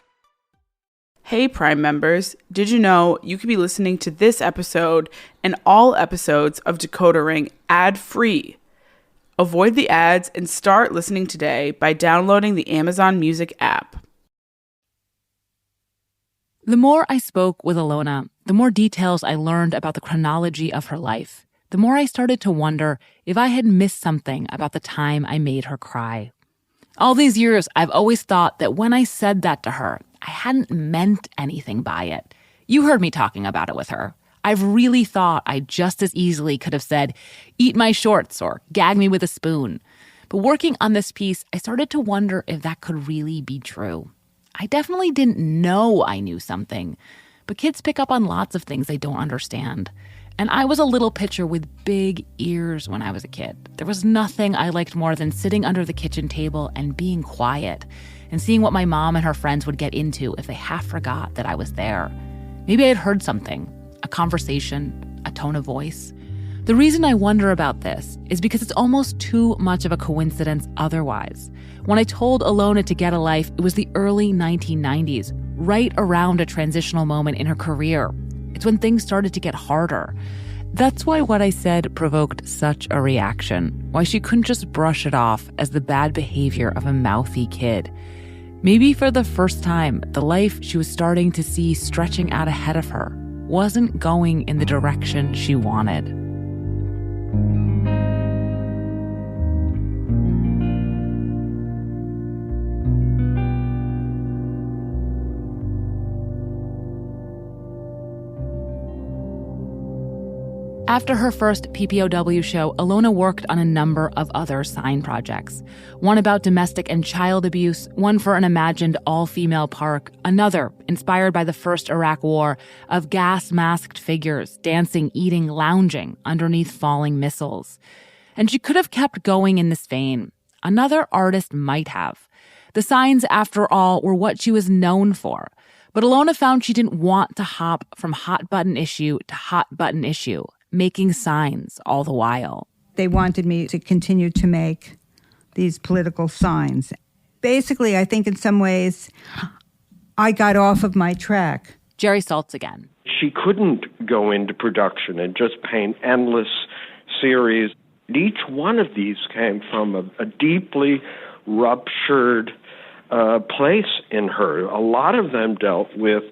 [SPEAKER 3] Hey, Prime members, did you know you could be listening to this episode and all episodes of Decoder Ring ad-free? Avoid the ads and start listening today by downloading the Amazon Music app.
[SPEAKER 1] The more I spoke with Ilona, the more details I learned about the chronology of her life, the more I started to wonder if I had missed something about the time I made her cry. All these years, I've always thought that when I said that to her, I hadn't meant anything by it. You heard me talking about it with her. I've really thought I just as easily could have said, eat my shorts or gag me with a spoon. But working on this piece, I started to wonder if that could really be true. I definitely didn't know I knew something, but kids pick up on lots of things they don't understand. And I was a little pitcher with big ears when I was a kid. There was nothing I liked more than sitting under the kitchen table and being quiet and seeing what my mom and her friends would get into if they half forgot that I was there. Maybe I had heard something, a conversation, a tone of voice. The reason I wonder about this is because it's almost too much of a coincidence otherwise. When I told Ilona to get a life, it was the early 1990s, right around a transitional moment in her career. It's when things started to get harder. That's why what I said provoked such a reaction, why she couldn't just brush it off as the bad behavior of a mouthy kid. Maybe for the first time, the life she was starting to see stretching out ahead of her wasn't going in the direction she wanted. After her first PPOW show, Ilona worked on a number of other sign projects. One about domestic and child abuse, one for an imagined all-female park, another, inspired by the first Iraq War, of gas-masked figures dancing, eating, lounging underneath falling missiles. And she could have kept going in this vein. Another artist might have. The signs, after all, were what she was known for. But Ilona found she didn't want to hop from hot-button issue to hot-button issue, making signs all the while.
[SPEAKER 2] They wanted me to continue to make these political signs. Basically, I think in some ways, I got off of my track.
[SPEAKER 1] Jerry Saltz again.
[SPEAKER 10] She couldn't go into production and just paint endless series. Each one of these came from a deeply ruptured place in her. A lot of them dealt with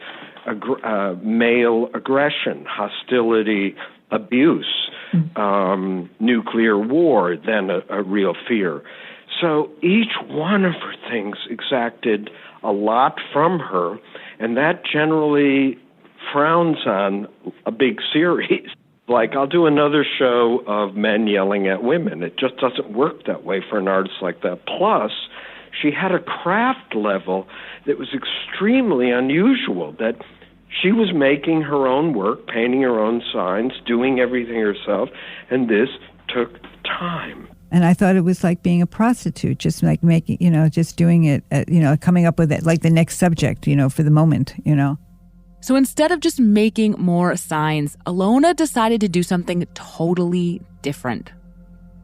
[SPEAKER 10] male aggression, hostility, abuse, nuclear war, then a real fear. So each one of her things exacted a lot from her, and that generally frowns on a big series. Like, I'll do another show of men yelling at women. It just doesn't work that way for an artist like that. Plus, she had a craft level that was extremely unusual, that she was making her own work, painting her own signs, doing everything herself, and this took time.
[SPEAKER 6] And I thought it was like being a prostitute, just like making, just doing it, coming up with it, like the next subject, for the moment,
[SPEAKER 1] So instead of just making more signs, Ilona decided to do something totally different.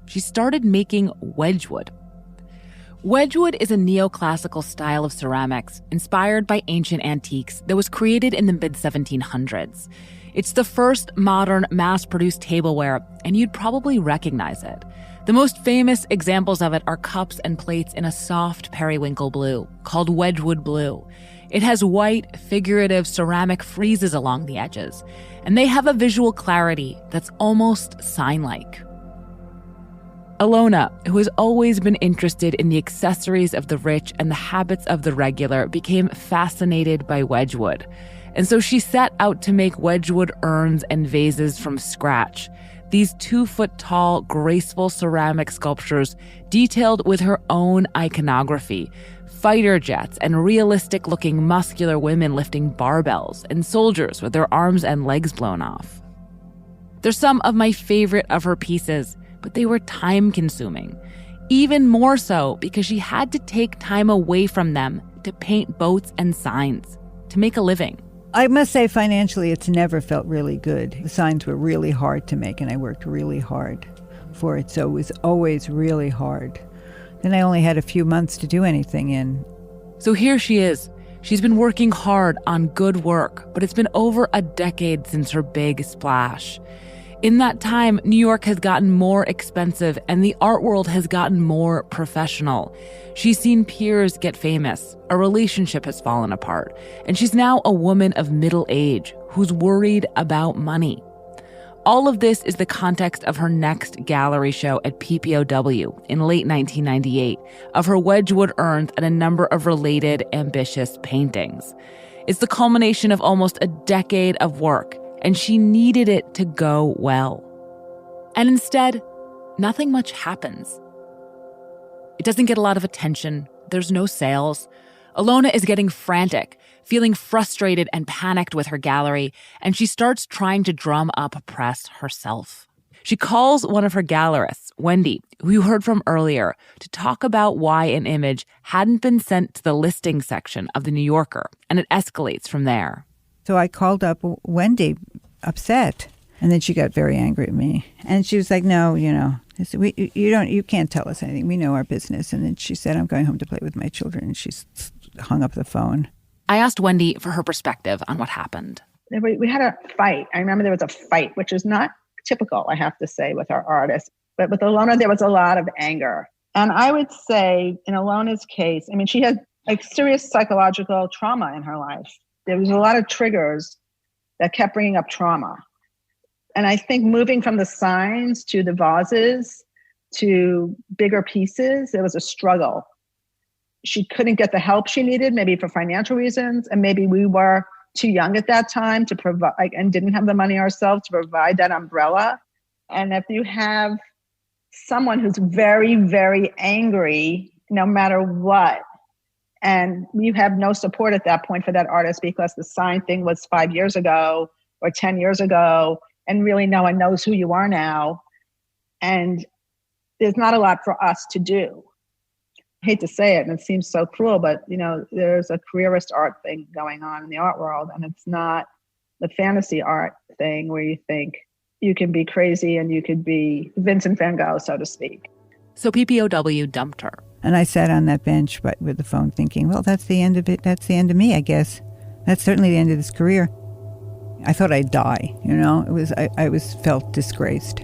[SPEAKER 1] She started making Wedgwood. Wedgwood is a neoclassical style of ceramics inspired by ancient antiques that was created in the mid-1700s. It's the first modern mass-produced tableware, and you'd probably recognize it. The most famous examples of it are cups and plates in a soft periwinkle blue, called Wedgwood blue. It has white, figurative ceramic friezes along the edges, and they have a visual clarity that's almost sign-like. Ilona, who has always been interested in the accessories of the rich and the habits of the regular, became fascinated by Wedgwood. And so she set out to make Wedgwood urns and vases from scratch. These 2-foot-tall, graceful ceramic sculptures detailed with her own iconography, fighter jets and realistic-looking muscular women lifting barbells and soldiers with their arms and legs blown off. They're some of my favorite of her pieces, but they were time-consuming. Even more so because she had to take time away from them to paint boats and signs, to make a living.
[SPEAKER 6] I must say, financially, it's never felt really good. The signs were really hard to make, and I worked really hard for it, so it was always really hard. Then I only had a few months to do anything in.
[SPEAKER 1] So here she is. She's been working hard on good work, but it's been over a decade since her big splash. In that time, New York has gotten more expensive and the art world has gotten more professional. She's seen peers get famous, a relationship has fallen apart, and she's now a woman of middle age who's worried about money. All of this is the context of her next gallery show at PPOW in late 1998, of her Wedgwood urns and a number of related ambitious paintings. It's the culmination of almost a decade of work, and she needed it to go well. And instead, nothing much happens. It doesn't get a lot of attention. There's no sales. Ilona is getting frantic, feeling frustrated and panicked with her gallery, and she starts trying to drum up press herself. She calls one of her gallerists, Wendy, who you heard from earlier, to talk about why an image hadn't been sent to the listing section of The New Yorker, and it escalates from there.
[SPEAKER 6] So I called up Wendy, upset, and then she got very angry at me. And she was like, "No, you can't tell us anything. We know our business." And then she said, "I'm going home to play with my children." And she hung up the phone.
[SPEAKER 1] I asked Wendy for her perspective on what happened.
[SPEAKER 15] We had a fight. I remember there was a fight, which is not typical, I have to say, with our artists. But with Ilona, there was a lot of anger. And I would say, in Ilona's case, she had serious psychological trauma in her life. There was a lot of triggers that kept bringing up trauma. And I think moving from the signs to the vases to bigger pieces, it was a struggle. She couldn't get the help she needed, maybe for financial reasons, and maybe we were too young at that time to provide, and didn't have the money ourselves to provide that umbrella. And if you have someone who's very, very angry, no matter what, and you have no support at that point for that artist because the sign thing was 5 years ago or 10 years ago, and really no one knows who you are now, and there's not a lot for us to do. I hate to say it, and it seems so cruel, but there's a careerist art thing going on in the art world, and it's not the fantasy art thing where you think you can be crazy and you could be Vincent van Gogh, so to speak.
[SPEAKER 1] So PPOW dumped her.
[SPEAKER 6] And I sat on that bench but with the phone thinking, well, that's the end of it. That's the end of me, I guess. That's certainly the end of this career. I thought I'd die, I felt disgraced.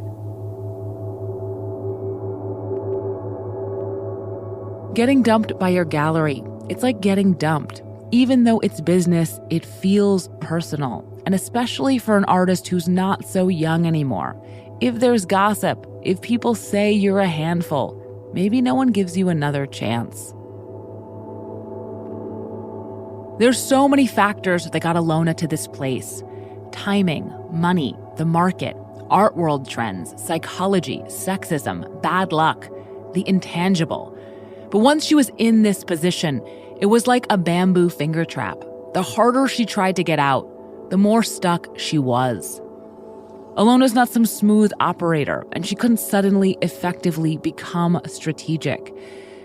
[SPEAKER 1] Getting dumped by your gallery, it's like getting dumped. Even though it's business, it feels personal. And especially for an artist who's not so young anymore. If there's gossip, if people say you're a handful, maybe no one gives you another chance. There's so many factors that got Ilona to this place. Timing, money, the market, art world trends, psychology, sexism, bad luck, the intangible. But once she was in this position, it was like a bamboo finger trap. The harder she tried to get out, the more stuck she was. Ilona's not some smooth operator, and she couldn't suddenly effectively become strategic.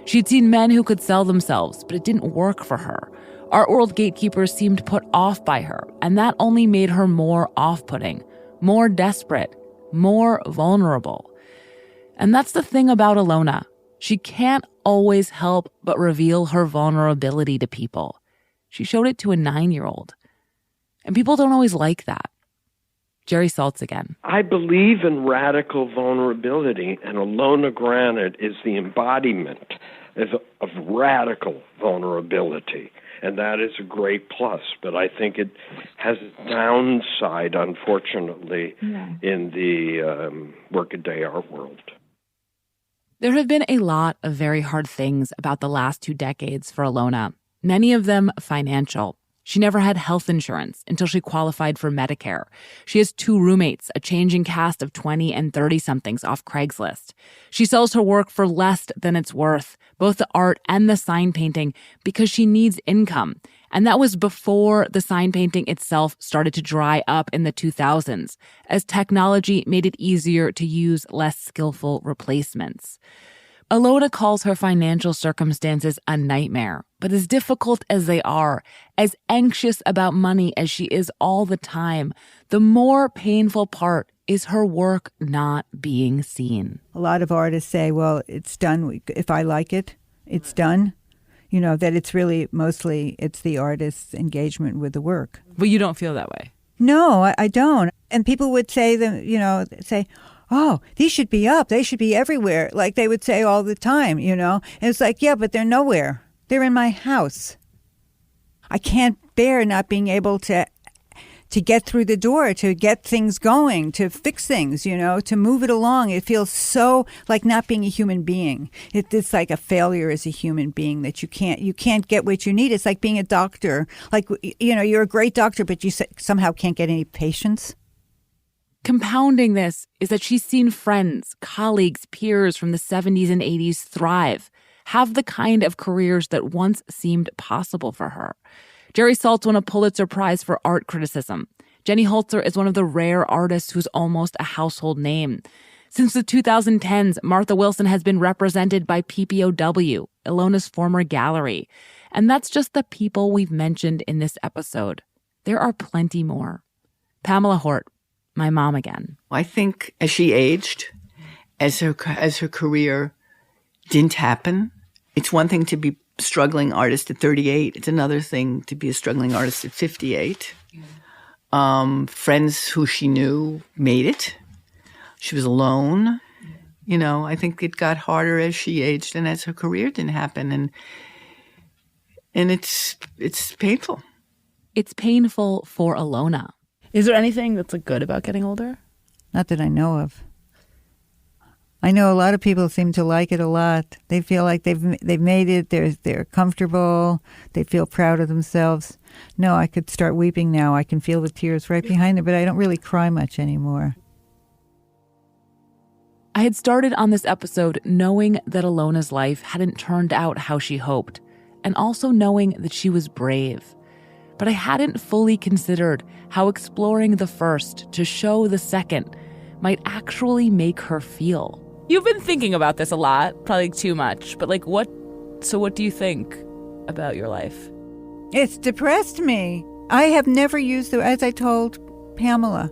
[SPEAKER 1] She'd seen men who could sell themselves, but it didn't work for her. Art world gatekeepers seemed put off by her, and that only made her more off-putting, more desperate, more vulnerable. And that's the thing about Ilona. She can't always help but reveal her vulnerability to people. She showed it to a 9-year-old. And people don't always like that. Jerry Saltz again.
[SPEAKER 10] I believe in radical vulnerability, and Ilona Granet is the embodiment of radical vulnerability. And that is a great plus, but I think it has a downside, unfortunately, in the workaday art world.
[SPEAKER 1] There have been a lot of very hard things about the last 2 decades for Ilona, many of them financial. She never had health insurance until she qualified for Medicare. She has 2 roommates, a changing cast of 20 and 30-somethings off Craigslist. She sells her work for less than it's worth, both the art and the sign painting, because she needs income. And that was before the sign painting itself started to dry up in the 2000s, as technology made it easier to use less skillful replacements. Ilona calls her financial circumstances a nightmare, but as difficult as they are, as anxious about money as she is all the time, the more painful part is her work not being seen.
[SPEAKER 6] A lot of artists say, well, it's done. If I like it, it's done. That it's really mostly it's the artist's engagement with the work.
[SPEAKER 1] But you don't feel that way?
[SPEAKER 6] No, I don't. And people would say, oh, these should be up. They should be everywhere. Like they would say all the time, And it's like, yeah, but they're nowhere. They're in my house. I can't bear not being able to get through the door, to get things going, to fix things, to move it along. It feels so like not being a human being. It's like a failure as a human being that you can't get what you need. It's like being a doctor. Like, you're a great doctor, but you somehow can't get any patients.
[SPEAKER 1] Compounding this is that she's seen friends, colleagues, peers from the 70s and 80s thrive, have the kind of careers that once seemed possible for her. Jerry Saltz won a Pulitzer Prize for art criticism. Jenny Holzer is one of the rare artists who's almost a household name. Since the 2010s, Martha Wilson has been represented by PPOW, Ilona's former gallery. And that's just the people we've mentioned in this episode. There are plenty more. Pamela Hort, my mom again.
[SPEAKER 9] I think as she aged, as her career didn't happen, it's one thing to be a struggling artist at 38. It's another thing to be a struggling artist at 58. Friends who she knew made it. She was alone. I think it got harder as she aged and as her career didn't happen. And it's painful.
[SPEAKER 1] It's painful for Ilona. Is there anything that's good about getting older?
[SPEAKER 6] Not that I know of. I know a lot of people seem to like it a lot. They feel like they've made it. They're comfortable. They feel proud of themselves. No, I could start weeping now. I can feel the tears right behind it, but I don't really cry much anymore.
[SPEAKER 1] I had started on this episode knowing that Ilona's life hadn't turned out how she hoped, and also knowing that she was brave. But I hadn't fully considered how exploring the first to show the second might actually make her feel. You've been thinking about this a lot, probably too much, but what do you think about your life?
[SPEAKER 6] It's depressed me. I have never used as I told Pamela,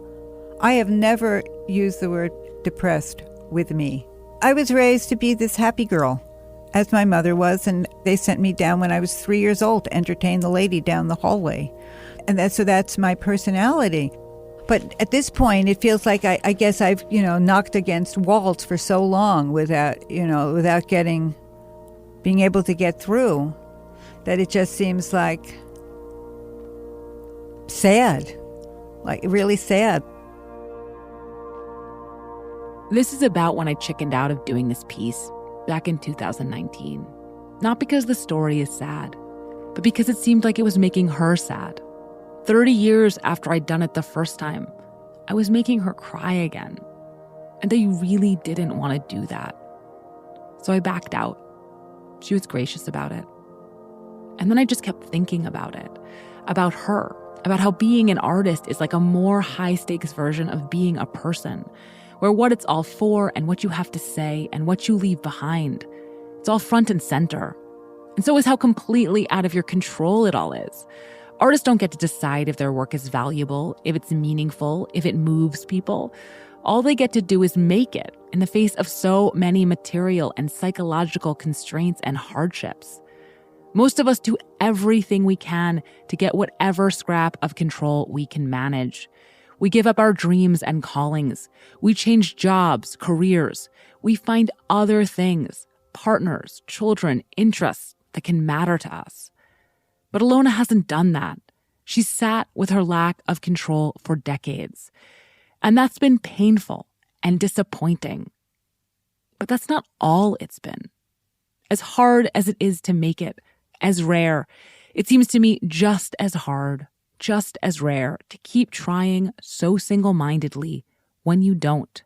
[SPEAKER 6] I have never used the word depressed with me. I was raised to be this happy girl, as my mother was, and they sent me down when I was 3 years old to entertain the lady down the hallway. And that's my personality. But at this point, it feels like I guess I've, knocked against walls for so long without being able to get through, that it just seems like sad, like really sad.
[SPEAKER 1] This is about when I chickened out of doing this piece back in 2019. Not because the story is sad, but because it seemed like it was making her sad. 30 years after I'd done it the first time, I was making her cry again. And I really didn't want to do that. So I backed out. She was gracious about it. And then I just kept thinking about it, about her, about how being an artist is like a more high-stakes version of being a person, where what it's all for and what you have to say and what you leave behind, it's all front and center. And so is how completely out of your control it all is. Artists don't get to decide if their work is valuable, if it's meaningful, if it moves people. All they get to do is make it in the face of so many material and psychological constraints and hardships. Most of us do everything we can to get whatever scrap of control we can manage. We give up our dreams and callings. We change jobs, careers. We find other things, partners, children, interests that can matter to us. But Ilona hasn't done that. She's sat with her lack of control for decades. And that's been painful and disappointing. But that's not all it's been. As hard as it is to make it, as rare, it seems to me just as hard, just as rare to keep trying so single-mindedly when you don't.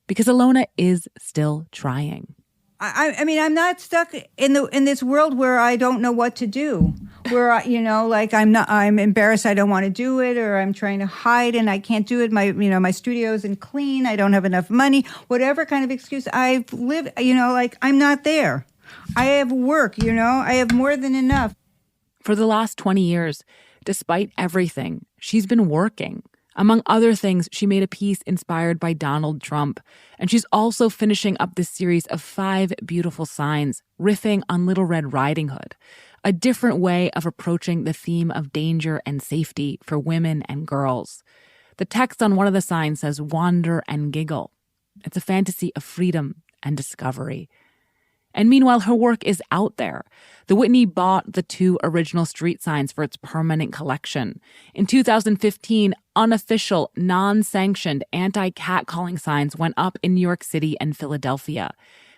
[SPEAKER 1] Because Ilona is still trying.
[SPEAKER 2] I mean, I'm not stuck in this world where I don't know what to do. Where I'm embarrassed, I don't want to do it, or I'm trying to hide and I can't do it. My studio isn't clean. I don't have enough money. Whatever kind of excuse I've lived, I'm not there. I have work. I have more than enough.
[SPEAKER 1] For the last 20 years, despite everything, she's been working. Among other things, she made a piece inspired by Donald Trump, and she's also finishing up this series of 5 beautiful signs, riffing on Little Red Riding Hood, a different way of approaching the theme of danger and safety for women and girls. The text on one of the signs says, "Wander and giggle." It's a fantasy of freedom and discovery. And meanwhile, her work is out there. The Whitney bought the 2 original street signs for its permanent collection. In 2015, unofficial, non-sanctioned anti-catcalling signs went up in New York City and Philadelphia.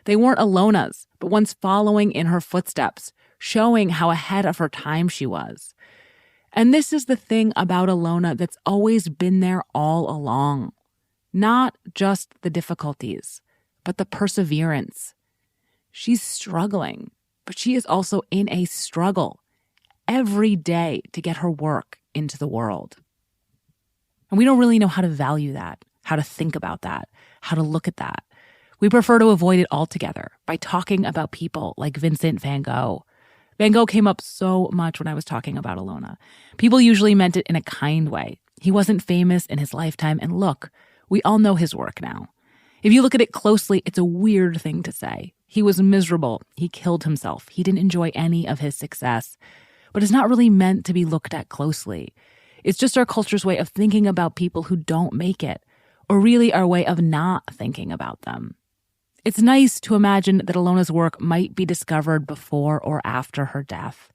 [SPEAKER 1] They weren't Ilona's, but ones following in her footsteps, showing how ahead of her time she was. And this is the thing about Ilona that's always been there all along. Not just the difficulties, but the perseverance. She's struggling, but she is also in a struggle every day to get her work into the world. And we don't really know how to value that, how to think about that, how to look at that. We prefer to avoid it altogether by talking about people like Vincent van Gogh. Van Gogh came up so much when I was talking about Ilona. People usually meant it in a kind way. He wasn't famous in his lifetime, and look, we all know his work now. If you look at it closely, it's a weird thing to say. He was miserable. He killed himself. He didn't enjoy any of his success. But it's not really meant to be looked at closely. It's just our culture's way of thinking about people who don't make it, or really our way of not thinking about them. It's nice to imagine that Ilona's work might be discovered before or after her death.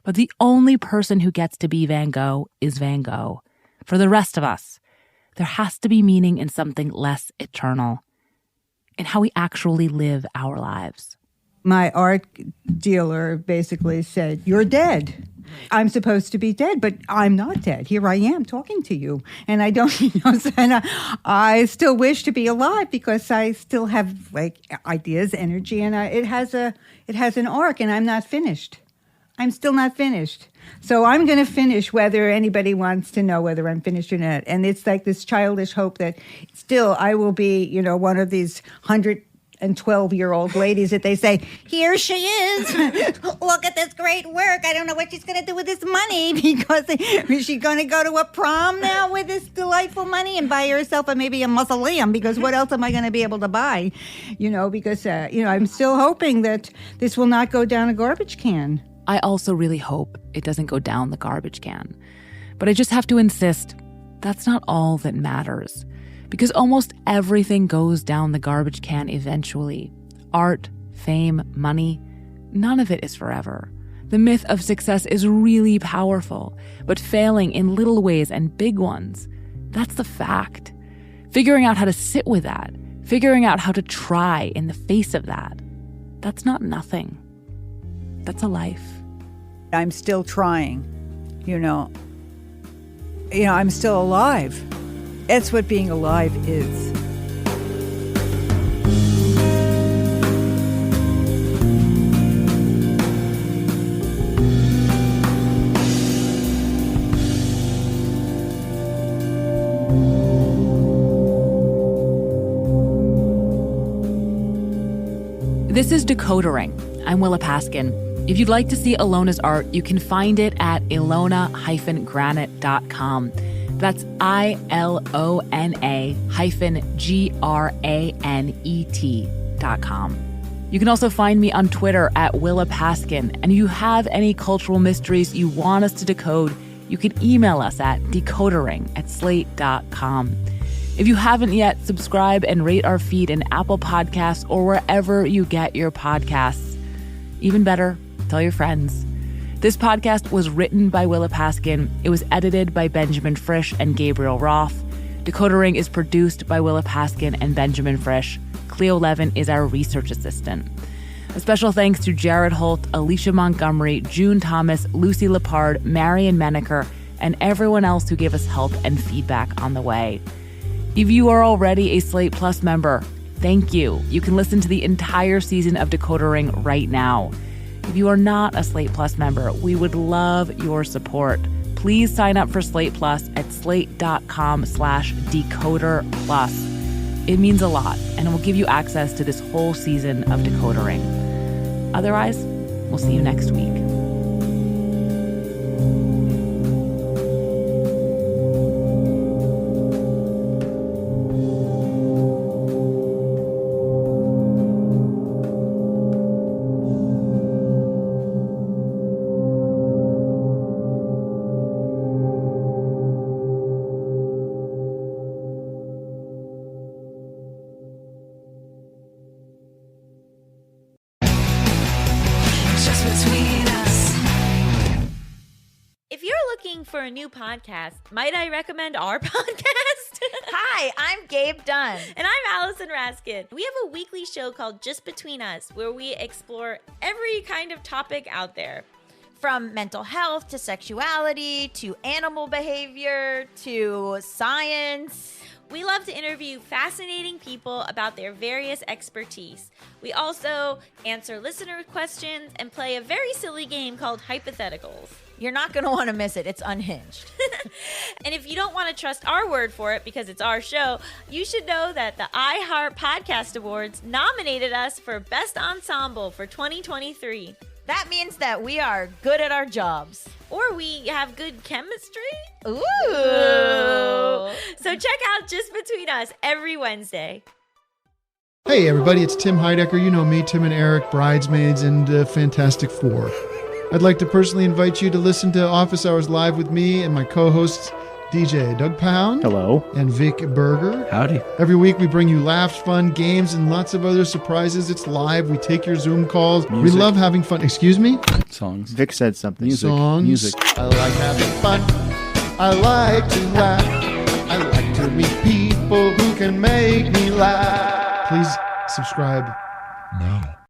[SPEAKER 1] But the only person who gets to be Van Gogh is Van Gogh. For the rest of us, there has to be meaning in something less eternal, in how we actually live our lives.
[SPEAKER 2] My art dealer basically said, "You're dead."
[SPEAKER 6] I'm supposed to be dead, but I'm not dead. Here I am talking to you. And I don't, and I still wish to be alive because I still have like ideas, energy, and it has an arc, and I'm not finished. I'm still not finished. So I'm going to finish whether anybody wants to know whether I'm finished or not. And it's like this childish hope that still I will be, one of these 112-year-old ladies that they say, here she is. Look at this great work. I don't know what she's going to do with this money because is she going to go to a prom now with this delightful money and buy herself maybe a mausoleum? Because what else am I going to be able to buy? Because, I'm still hoping that this will not go down a garbage can.
[SPEAKER 1] I also really hope it doesn't go down the garbage can. But I just have to insist, that's not all that matters. Because almost everything goes down the garbage can eventually. Art, fame, money, none of it is forever. The myth of success is really powerful, but failing in little ways and big ones, that's the fact. Figuring out how to sit with that, figuring out how to try in the face of that, that's not nothing. That's a life.
[SPEAKER 6] I'm still trying, I'm still alive. That's what being alive is.
[SPEAKER 1] This is Decodering. I'm Willa Paskin. If you'd like to see Ilona's art, you can find it at ilona-granet.com. That's ILONA-GRANET.com. You can also find me on Twitter at Willa Paskin. And if you have any cultural mysteries you want us to decode, you can email us at decodering@slate.com. If you haven't yet, subscribe and rate our feed in Apple Podcasts or wherever you get your podcasts. Even better, tell your friends. This podcast was written by Willa Paskin. It was edited by Benjamin Frisch and Gabriel Roth. Decodering is produced by Willa Paskin and Benjamin Frisch. Cleo Levin is our research assistant. A special thanks to Jared Holt, Alicia Montgomery, June Thomas, Lucy Lepard, Marion Menaker, and everyone else who gave us help and feedback on the way. If you are already a Slate Plus member, thank you. You can listen to the entire season of Decodering right now. If you are not a Slate Plus member, we would love your support. Please sign up for Slate Plus at slate.com/decoder plus. It means a lot, and it will give you access to this whole season of Decodering. Otherwise, we'll see you next week.
[SPEAKER 7] For a new podcast, might I recommend our podcast?
[SPEAKER 8] Hi, I'm Gabe Dunn.
[SPEAKER 7] And I'm Allison Raskin. We have a weekly show called Just Between Us, where we explore every kind of topic out there.
[SPEAKER 8] From mental health to sexuality to animal behavior to science.
[SPEAKER 7] We love to interview fascinating people about their various expertise. We also answer listener questions and play a very silly game called Hypotheticals.
[SPEAKER 8] You're not going to want to miss it. It's unhinged.
[SPEAKER 7] And if you don't want to trust our word for it because it's our show, you should know that the iHeart Podcast Awards nominated us for Best Ensemble for 2023.
[SPEAKER 8] That means that we are good at our jobs.
[SPEAKER 7] Or we have good chemistry.
[SPEAKER 8] Ooh.
[SPEAKER 7] So check out Just Between Us every Wednesday.
[SPEAKER 16] Hey everybody, it's Tim Heidecker. You know me, Tim and Eric, Bridesmaids, and Fantastic Four. I'd like to personally invite you to listen to Office Hours Live with me and my co-hosts, DJ Doug Pound.
[SPEAKER 17] Hello.
[SPEAKER 16] And Vic Berger.
[SPEAKER 17] Howdy.
[SPEAKER 16] Every week we bring you laughs, fun, games, and lots of other surprises. It's live. We take your Zoom calls.
[SPEAKER 17] Music.
[SPEAKER 16] We love having fun. Excuse me?
[SPEAKER 17] Songs. Vic said something.
[SPEAKER 16] Songs.
[SPEAKER 17] Music.
[SPEAKER 16] I like having fun. I like to laugh. I like to meet people who can make me laugh. Please subscribe now.